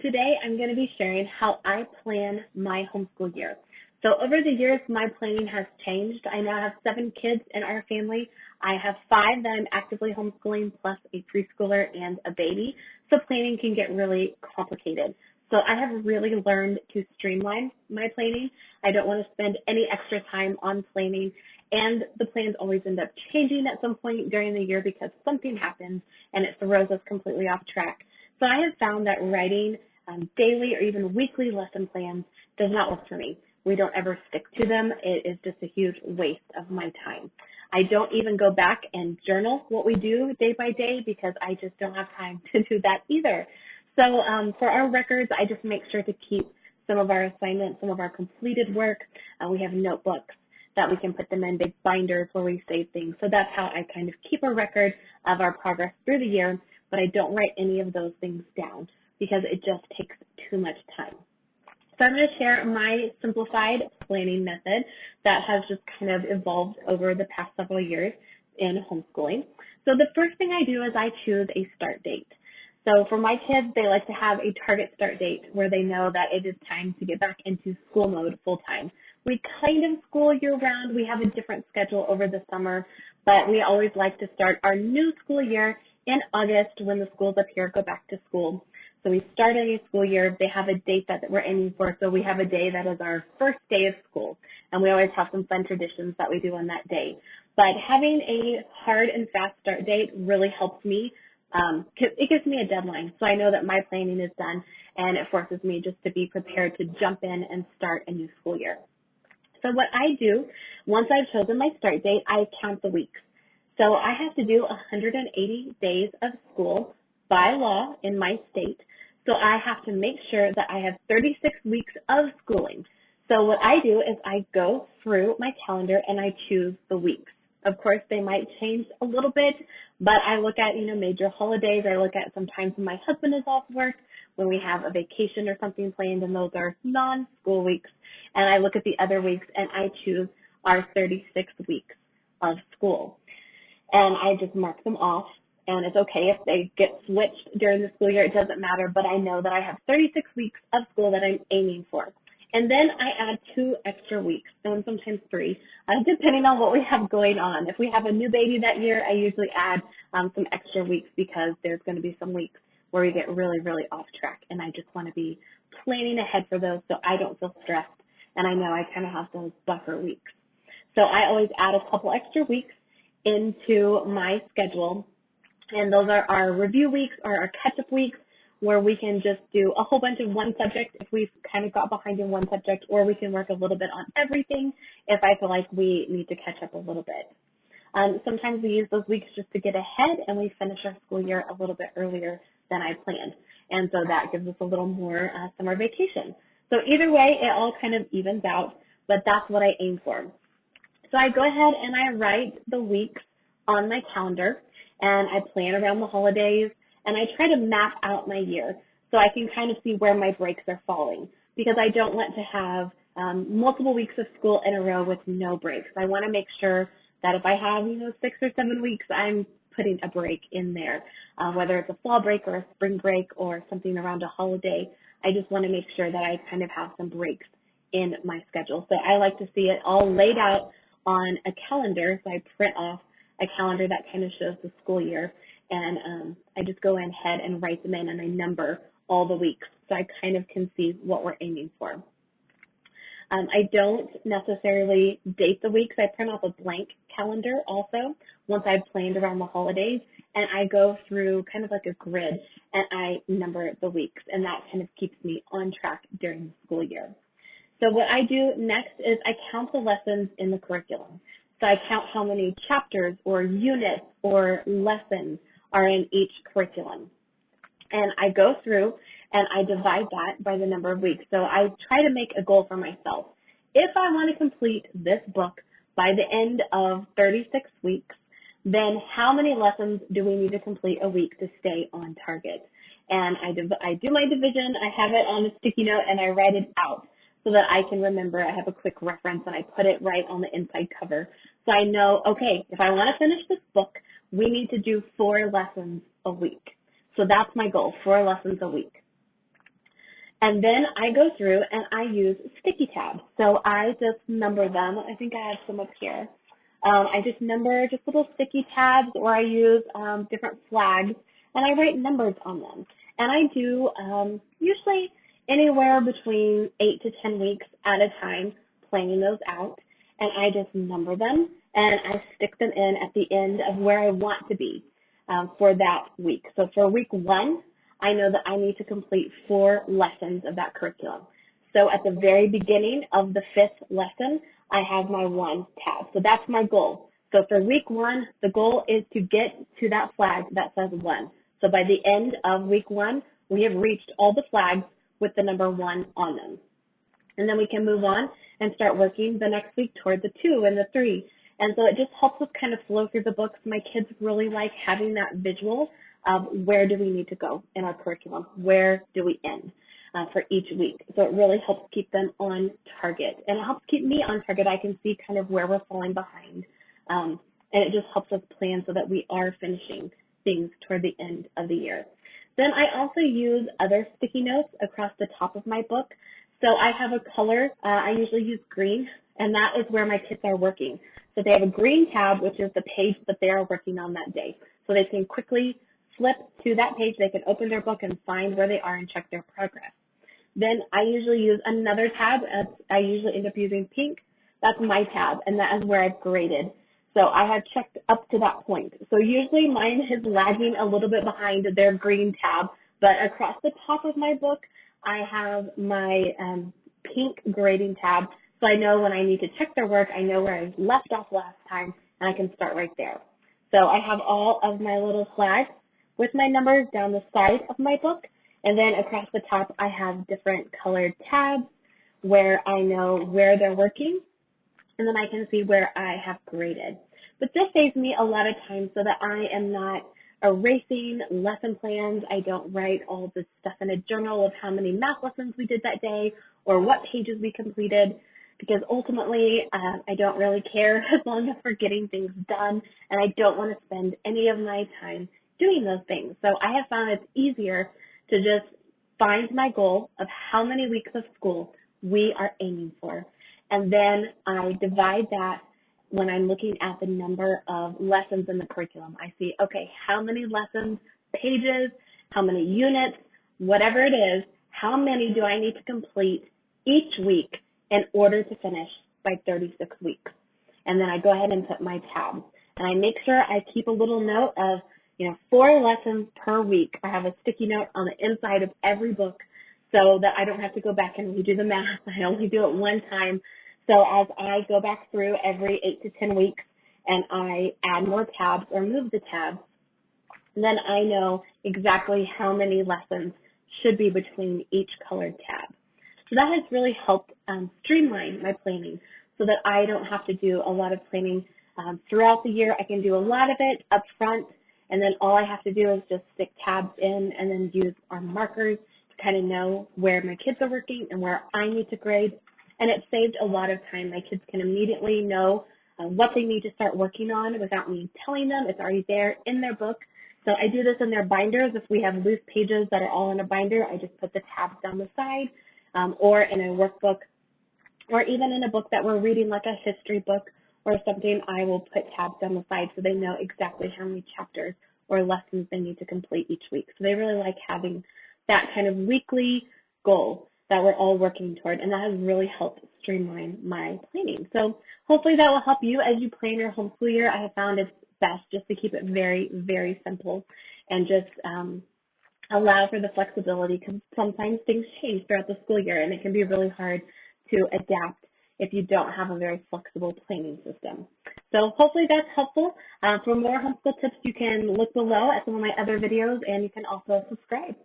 today I'm going to be sharing how I plan my homeschool year. So over the years, my planning has changed. I now have 7 kids in our family. I have 5 that I'm actively homeschooling, plus a preschooler and a baby. So planning can get really complicated. So I have really learned to streamline my planning. I don't want to spend any extra time on planning, and the plans always end up changing at some point during the year because something happens and it throws us completely off track. So I have found that writing daily or even weekly lesson plans does not work for me. We don't ever stick to them. It is just a huge waste of my time. I don't even go back and journal what we do day by day because I just don't have time to do that either. So for our records, I just make sure to keep some of our assignments, some of our completed work. We have notebooks that we can put them in big binders where we save things. So that's how I kind of keep a record of our progress through the year, but I don't write any of those things down because it just takes too much time. So I'm going to share my simplified planning method that has just kind of evolved over the past several years in homeschooling. So the first thing I do is I choose a start date. So for my kids, they like to have a target start date where they know that it is time to get back into school mode full time. We kind of school year round. We have a different schedule over the summer, but we always like to start our new school year in August when the schools up here go back to school. So we start a new school year. They have a date that we're aiming for. So we have a day that is our first day of school, and we always have some fun traditions that we do on that day. But having a hard and fast start date really helps me. It gives me a deadline, so I know that my planning is done, and it forces me just to be prepared to jump in and start a new school year. So what I do, once I've chosen my start date, I count the weeks. So I have to do 180 days of school by law in my state. So I have to make sure that I have 36 weeks of schooling. So what I do is I go through my calendar and I choose the weeks. Of course, they might change a little bit, but I look at, major holidays. I look at sometimes when my husband is off work, when we have a vacation or something planned, and those are non-school weeks. And I look at the other weeks and I choose our 36 weeks of school. And I just mark them off. And it's okay if they get switched during the school year. It doesn't matter, but I know that I have 36 weeks of school that I'm aiming for. And then I add 2 extra weeks, and sometimes 3, depending on what we have going on. If we have a new baby that year, I usually add some extra weeks because there's going to be some weeks where we get really, really off track. And I just want to be planning ahead for those so I don't feel stressed. And I know I kind of have those buffer weeks. So I always add a couple extra weeks into my schedule. And those are our review weeks or our catch-up weeks where we can just do a whole bunch of one subject if we've kind of got behind in one subject, or we can work a little bit on everything if I feel like we need to catch up a little bit. Sometimes we use those weeks just to get ahead and we finish our school year a little bit earlier than I planned. And so that gives us a little more summer vacation. So either way, it all kind of evens out, but that's what I aim for. So I go ahead and I write the weeks on my calendar, and I plan around the holidays, and I try to map out my year so I can kind of see where my breaks are falling, because I don't want to have multiple weeks of school in a row with no breaks. I want to make sure that if I have, 6 or 7 weeks, I'm putting a break in there, whether it's a fall break or a spring break or something around a holiday. I just want to make sure that I kind of have some breaks in my schedule. So I like to see it all laid out on a calendar, so I print off a calendar that kind of shows the school year, and I just go ahead and write them in, and I number all the weeks so I kind of can see what we're aiming for. I don't necessarily date the weeks. I print off a blank calendar also once I've planned around the holidays, and I go through kind of like a grid and I number the weeks, and that kind of keeps me on track during the school year. So what I do next is I count the lessons in the curriculum. So I count how many chapters or units or lessons are in each curriculum. And I go through and I divide that by the number of weeks. So I try to make a goal for myself. If I want to complete this book by the end of 36 weeks, then how many lessons do we need to complete a week to stay on target? And I do my division, I have it on a sticky note, and I write it out so that I can remember. I have a quick reference, and I put it right on the inside cover. So I know, okay, if I want to finish this book, we need to do 4 lessons a week. So that's my goal, 4 lessons a week. And then I go through and I use sticky tabs. So I just number them. I think I have some up here. I just number just little sticky tabs, or I use different flags, and I write numbers on them. And I do usually anywhere between 8 to 10 weeks at a time, planning those out. And I just number them, and I stick them in at the end of where I want to be for that week. So for week 1, I know that I need to complete 4 lessons of that curriculum. So at the very beginning of the 5th lesson, I have my 1 tab. So that's my goal. So for week 1, the goal is to get to that flag that says 1. So by the end of week 1, we have reached all the flags with the number 1 on them. And then we can move on and start working the next week toward the 2 and the 3. And so it just helps us kind of flow through the books. My kids really like having that visual of where do we need to go in our curriculum? Where do we end for each week? So it really helps keep them on target. And it helps keep me on target. I can see kind of where we're falling behind. And it just helps us plan so that we are finishing things toward the end of the year. Then I also use other sticky notes across the top of my book. So I have a color, I usually use green, and that is where my kids are working. So they have a green tab, which is the page that they are working on that day. So they can quickly flip to that page, they can open their book and find where they are and check their progress. Then I usually use another tab, I usually end up using pink. That's my tab, and that is where I've graded. So I have checked up to that point. So usually mine is lagging a little bit behind their green tab, but across the top of my book, I have my pink grading tab, so I know when I need to check their work, I know where I left off last time, and I can start right there. So I have all of my little flags with my numbers down the side of my book, and then across the top, I have different colored tabs where I know where they're working, and then I can see where I have graded. But this saves me a lot of time so that I am not erasing lesson plans. I don't write all this stuff in a journal of how many math lessons we did that day or what pages we completed, because ultimately I don't really care as long as we're getting things done, and I don't want to spend any of my time doing those things. So I have found it's easier to just find my goal of how many weeks of school we are aiming for, and then I divide that when I'm looking at the number of lessons in the curriculum. I see, okay, how many lessons, pages, how many units, whatever it is, how many do I need to complete each week in order to finish by 36 weeks? And then I go ahead and put my tabs. And I make sure I keep a little note of, 4 lessons per week. I have a sticky note on the inside of every book so that I don't have to go back and redo the math. I only do it one time. So as I go back through every 8 to 10 weeks and I add more tabs or move the tabs, then I know exactly how many lessons should be between each colored tab. So that has really helped streamline my planning so that I don't have to do a lot of planning throughout the year. I can do a lot of it up front, and then all I have to do is just stick tabs in and then use our markers to kind of know where my kids are working and where I need to grade. And it saved a lot of time. My kids can immediately know what they need to start working on without me telling them. It's already there in their book. So I do this in their binders. If we have loose pages that are all in a binder, I just put the tabs down the side, or in a workbook, or even in a book that we're reading, like a history book or something, I will put tabs down the side so they know exactly how many chapters or lessons they need to complete each week. So they really like having that kind of weekly goal that we're all working toward, and that has really helped streamline my planning. So hopefully that will help you as you plan your homeschool year. I have found it's best just to keep it very, very simple and just allow for the flexibility, because sometimes things change throughout the school year and it can be really hard to adapt if you don't have a very flexible planning system. So hopefully that's helpful. For more homeschool tips, you can look below at some of my other videos, and you can also subscribe.